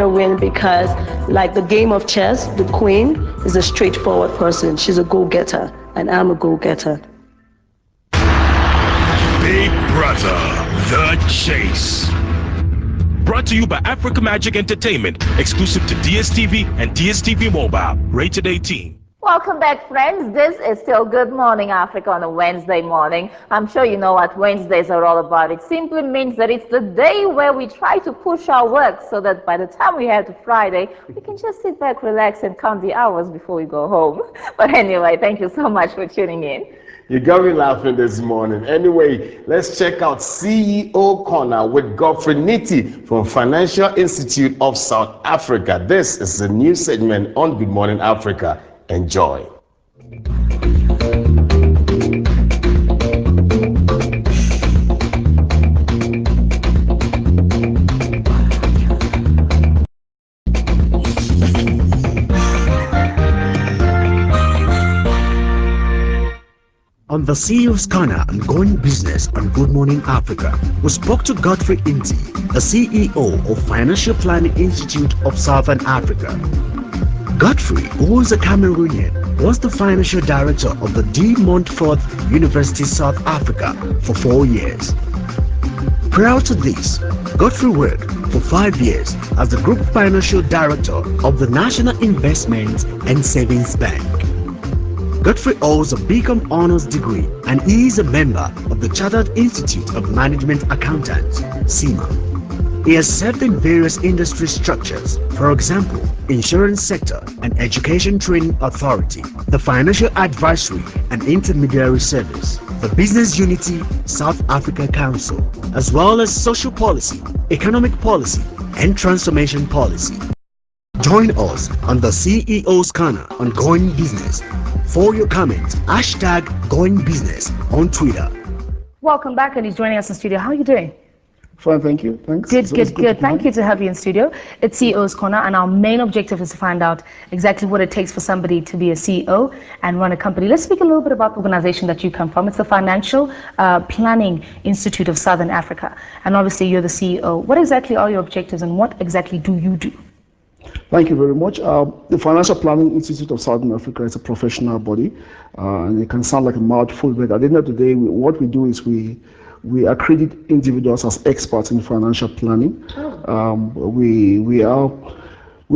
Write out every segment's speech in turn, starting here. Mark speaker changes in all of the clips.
Speaker 1: win because, like the game of chess, the queen is a straightforward person. She's a go-getter, and I'm a go-getter.
Speaker 2: Big Brother, The Chase. Brought to you by Africa Magic Entertainment, exclusive to DSTV and DSTV Mobile, rated 18.
Speaker 3: Welcome back, friends. This is still Good Morning Africa on a Wednesday morning. I'm sure you know what Wednesdays are all about. It simply means that it's the day where we try to push our work so that by the time we head to Friday, we can just sit back, relax, and count the hours before we go home. But anyway, thank you so much for tuning in.
Speaker 4: You got me laughing this morning. Anyway, let's check out CEO Corner with Godfrey Nti from Financial Institute of South Africa. This is a new segment on Good Morning Africa. Enjoy.
Speaker 5: On the CEO's Corner and Going Business on Good Morning Africa, we spoke to Godfrey Nti, the CEO of Financial Planning Institute of Southern Africa. Godfrey, who is a Cameroonian, was the financial director of the De Montfort University, South Africa for 4 years. Prior to this, Godfrey worked for 5 years as the group financial director of the National Investment and Savings Bank. Godfrey holds a BCom Honours degree and he is a member of the Chartered Institute of Management Accountants, CIMA. He has served in various industry structures, for example, Insurance Sector and Education Training Authority, the Financial Advisory and Intermediary Service, the Business Unity South Africa Council, as well as Social Policy, Economic Policy, and Transformation Policy. Join us on the CEO's Corner on Going Business. For your comments, hashtag Going Business on Twitter.
Speaker 6: Welcome back, and he's joining us in studio. How are you doing?
Speaker 7: Fine, thank you. Thanks.
Speaker 6: Good. Thank you to have you in studio. It's CEO's Corner, and our main objective is to find out exactly what it takes for somebody to be a CEO and run a company. Let's speak a little bit about the organization that you come from. It's the Financial Planning Institute of Southern Africa, and obviously you're the CEO. What exactly are your objectives, and what exactly do you do?
Speaker 7: Thank you very much. The Financial Planning Institute of Southern Africa is a professional body, and it can sound like a mouthful, but at the end of the day, what we do is we accredit individuals as experts in financial planning. We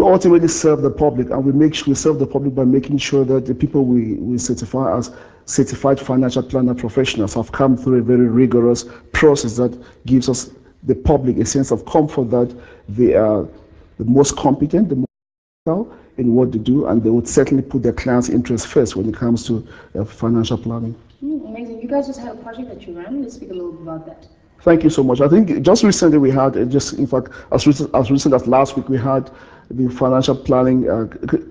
Speaker 7: ultimately serve the public, and we serve the public by making sure that the people we certify as certified financial planner professionals have come through a very rigorous process that gives us, the public, a sense of comfort that they are the most competent, the most in what they do, and they would certainly put their clients' interests first when it comes to financial planning.
Speaker 6: Amazing. You guys just had a project that you ran. Let's speak a little bit about that.
Speaker 7: Thank you so much. I think just recently we had, in fact, as recent as last week, we had the financial planning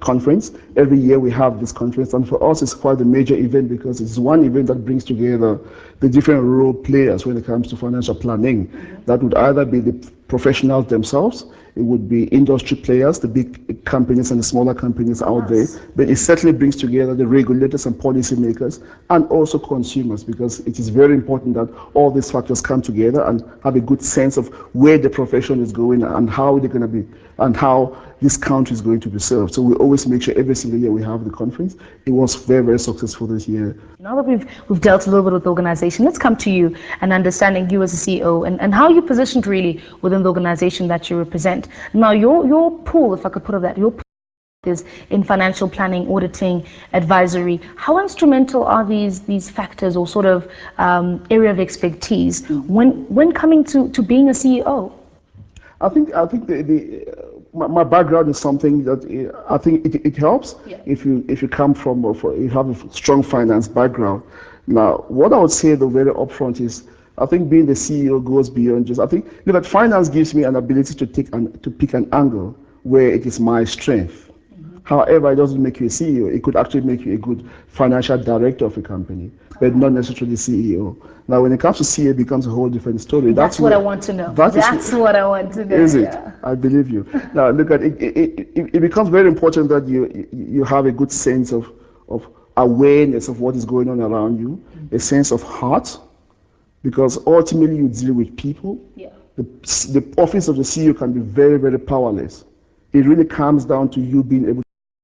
Speaker 7: conference. Every year we have this conference, and for us it's quite a major event because it's one event that brings together the different role players when it comes to financial planning. That would either be the professionals themselves, it would be industry players, the big companies and the smaller companies out there, but it certainly brings together the regulators and policymakers and also consumers, because it is very important that all these factors come together and have a good sense of where the profession is going and how they're going to be and how this country is going to be served. So we always make sure every single year we have the conference. It was very, very successful this year.
Speaker 6: Now that we've dealt a little bit with the organization, let's come to you and understanding you as a CEO and how you're positioned really within the organization that you represent. Now your pool, if I could put it that, your pool is in financial planning, auditing, advisory. How instrumental are these factors or sort of area of expertise when coming to being a CEO?
Speaker 7: I think my background is something that I think it helps if you come from you have a strong finance background. Now, what I would say though very upfront is I think being the CEO goes beyond just, I think that finance gives me an ability to pick an angle where it is my strength. However, it doesn't make you a CEO. It could actually make you a good financial director of a company, but not necessarily CEO. Now, when it comes to CEO, it becomes a whole different story.
Speaker 6: That's what I want to know. That's what I want to know.
Speaker 7: Is it? Yeah. I believe you. Now, look at it. It becomes very important that you have a good sense of awareness of what is going on around you, a sense of heart, because ultimately you deal with people. Yeah. The office of the CEO can be very, very powerless it really comes down to you being able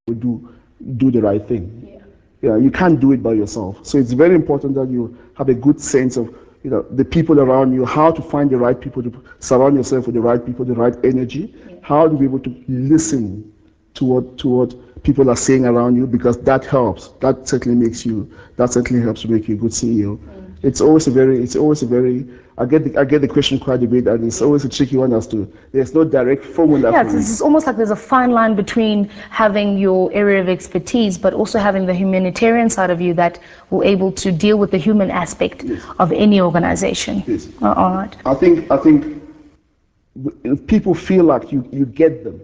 Speaker 7: to do the right thing. Yeah, you can't do it by yourself. So it's very important that you have a good sense of, the people around you, how to find the right people, to surround yourself with the right people, the right energy, how to be able to listen to what people are saying around you, because that helps. That certainly helps to make you a good CEO. It's always a very, I get the question quite a bit, and it's always a tricky one as to, there's no direct formula.
Speaker 6: Yeah, it's almost like there's a fine line between having your area of expertise, but also having the humanitarian side of you that will able to deal with the human aspect of any organization.
Speaker 7: Yes.
Speaker 6: All right.
Speaker 7: I think if people feel like you get them,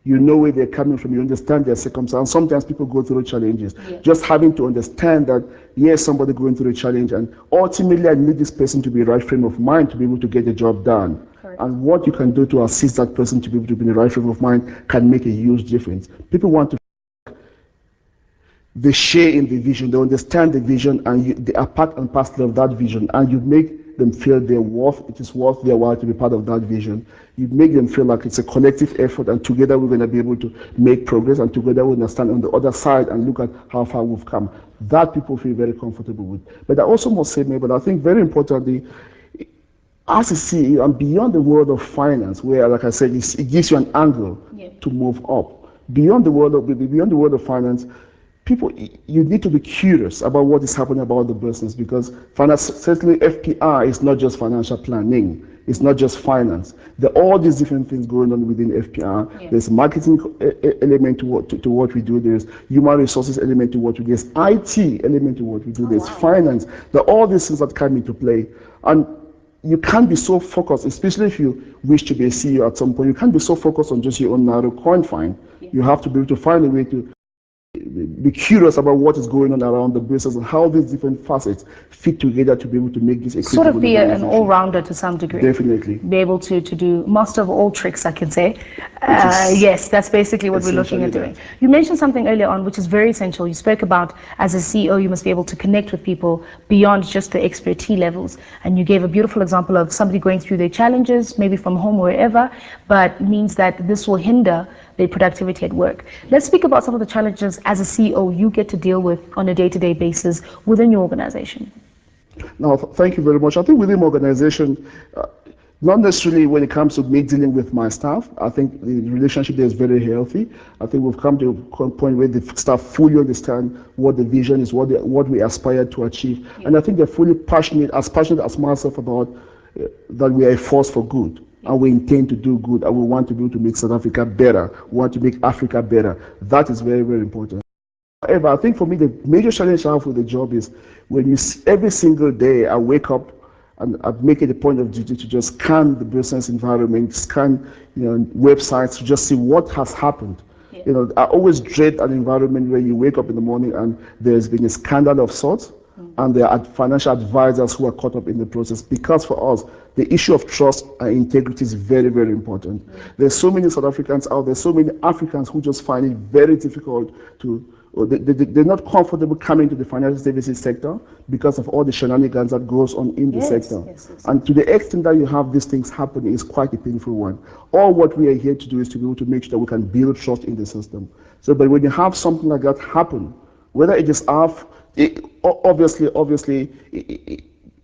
Speaker 7: you know where they're coming from, you understand their circumstance. Sometimes people go through challenges. Just having to understand that, yes, somebody going through a challenge, and ultimately I need this person to be the right frame of mind to be able to get the job done. Correct. And what you can do to assist that person to be able to be in the right frame of mind can make a huge difference. People want to, they share in the vision, they understand the vision, and they are part and parcel of that vision, and you make them feel it is worth their while to be part of that vision. You make them feel like it's a collective effort, and together we're going to be able to make progress, and together we're going to stand on the other side and look at how far we've come. That people feel very comfortable with. But I also must say, but I think very importantly, as a CEO, and beyond the world of finance, where, like I said, it gives you an angle to move up. Beyond the world of finance, people, you need to be curious about what is happening about the business, because certainly FPI is not just financial planning. It's not just finance. There are all these different things going on within FPI. Yeah. There's marketing element to what we do. There's human resources element to what we do. There's IT element to what we do. There's finance. There are all these things that come into play. And you can't be so focused, especially if you wish to be a CEO at some point, you can't be so focused on just your own narrow confine. Yeah. You have to be able to find a way to be curious about what is going on around the business and how these different facets fit together to be able to make this a
Speaker 6: sort of be an all-rounder to some degree.
Speaker 7: Definitely.
Speaker 6: Be able to do master of all tricks, I can say. Yes, that's basically what we're looking at doing. You mentioned something earlier on which is very essential. You spoke about, as a CEO, you must be able to connect with people beyond just the expertise levels. And you gave a beautiful example of somebody going through their challenges, maybe from home or wherever, but means that this will hinder their productivity at work. Let's speak about some of the challenges as a CEO you get to deal with on a day-to-day basis within your organization.
Speaker 7: No, thank you very much. I think within my organization, not necessarily when it comes to me dealing with my staff, I think the relationship there is very healthy. I think we've come to a point where the staff fully understand what the vision is, what we aspire to achieve. Yeah. And I think they're fully passionate as myself about that we are a force for good. And we intend to do good, and we want to be able to make South Africa better. We want to make Africa better. That is very, very important. However, I think for me, the major challenge I have with the job is when every single day I wake up and I make it a point of duty to just scan the business environment, scan websites to just see what has happened. Yeah. I always dread an environment where you wake up in the morning and there's been a scandal of sorts. And there are financial advisors who are caught up in the process, because for us, the issue of trust and integrity is very, very important. There's so many South Africans out there, so many Africans who just find it very difficult they're not comfortable coming to the financial services sector because of all the shenanigans that goes on in the sector. Yes. And to the extent that you have these things happening is quite a painful one. All what we are here to do is to be able to make sure that we can build trust in the system. So, but when you have something like that happen, whether it is obviously,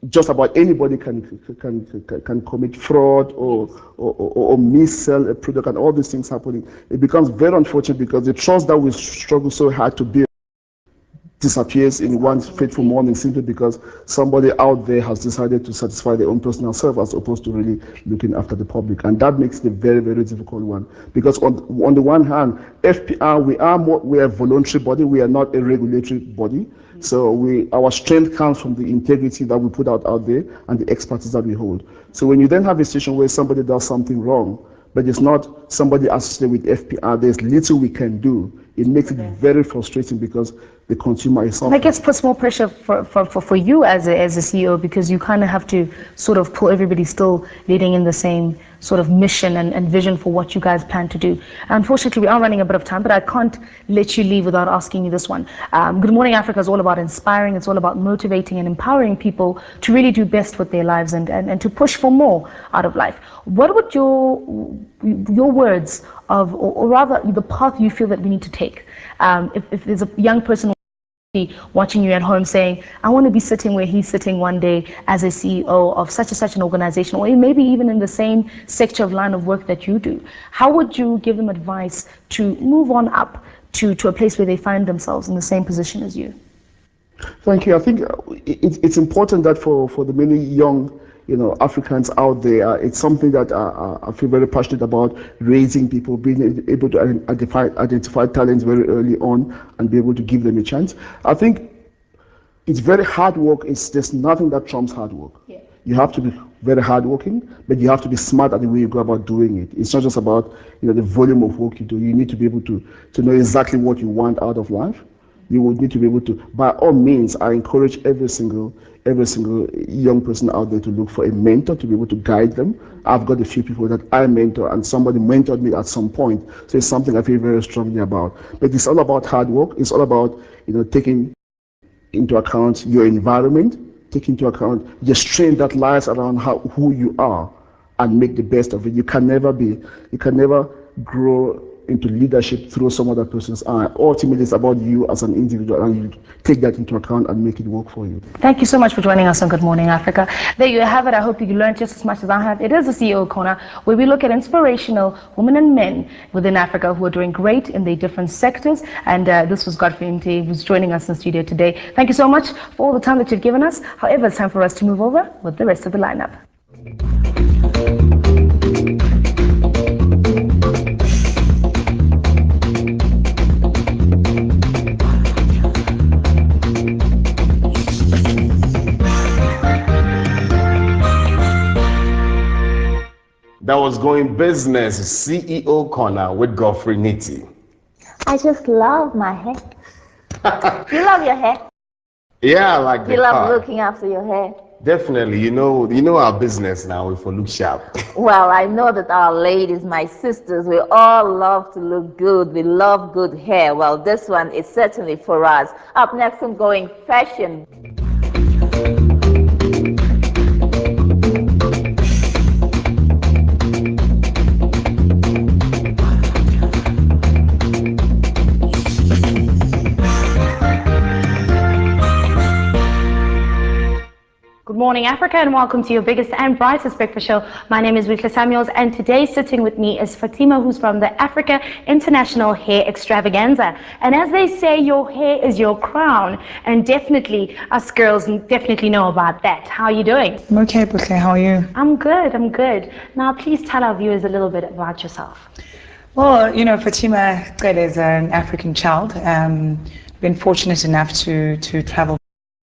Speaker 7: just about anybody can commit fraud or missell a product, and all these things happening. It becomes very unfortunate because the trust that we struggle so hard to build disappears in one fateful morning simply because somebody out there has decided to satisfy their own personal self as opposed to really looking after the public. And that makes it a very, very difficult one. Because on the one hand, FPI, we are a voluntary body, we are not a regulatory body. So our strength comes from the integrity that we put out there and the expertise that we hold. So when you then have a situation where somebody does something wrong, but it's not somebody associated with FPI, there's little we can do. It makes it very frustrating because the consumer is suffering.
Speaker 6: And I guess puts more pressure for you as a CEO, because you kind of have to sort of pull everybody still leading in the same sort of mission and vision for what you guys plan to do. Unfortunately, we are running a bit of time, but I can't let you leave without asking you this one. Good Morning Africa is all about inspiring, it's all about motivating and empowering people to really do best with their lives and to push for more out of life. What would your words of, or rather the path you feel that we need to take. If there's a young person watching you at home saying, I want to be sitting where he's sitting one day as a CEO of such and such an organization, or maybe even in the same sector of line of work that you do, how would you give them advice to move on up to a place where they find themselves in the same position as you?
Speaker 7: Thank you. I think it's important that for the many young Africans out there, it's something that I feel very passionate about, raising people, being able to identify talents very early on and be able to give them a chance. I think it's very hard work. There's nothing that trumps hard work. Yeah. You have to be very hardworking, but you have to be smart at the way you go about doing it. It's not just about the volume of work you do. You need to be able to know exactly what you want out of life. You would need to be able to, by all means, I encourage every single young person out there to look for a mentor to be able to guide them. I've got a few people that I mentor, and somebody mentored me at some point. So it's something I feel very strongly about. But it's all about hard work. It's all about taking into account your environment, taking into account the strain that lies around who you are, and make the best of it. You can never grow into leadership through some other person's eye. Ultimately, it's about you as an individual, and you take that into account and make it work for you.
Speaker 6: Thank you so much for joining us on Good Morning Africa. There you have it. I hope you learned just as much as I have. It is the CEO Corner, where we look at inspirational women and men within Africa who are doing great in their different sectors. And this was Godfrey Nti, who's joining us in the studio today. Thank you so much for all the time that you've given us. However, it's time for us to move over with the rest of the lineup.
Speaker 4: That was Going Business, CEO Corner with Godfrey Nti.
Speaker 3: I just love my hair. Do you love your hair?
Speaker 4: Yeah, I like
Speaker 3: Do you love looking after your hair?
Speaker 4: Definitely. You know our business now, we for look sharp.
Speaker 3: Well, I know that our ladies, my sisters, we all love to look good. We love good hair. Well, this one is certainly for us. Up next, I'm going fashion.
Speaker 6: Good morning, Africa, and welcome to your biggest and brightest breakfast show. My name is Rita Samuels, and today sitting with me is Fatima, who's from the Africa International Hair Extravaganza. And as they say, your hair is your crown, and definitely us girls definitely know about that. How are you doing?
Speaker 8: I'm okay, Buke. How are you?
Speaker 6: I'm good. Now, please tell our viewers a little bit about yourself.
Speaker 8: Well, Fatima is an African child. Been fortunate enough to travel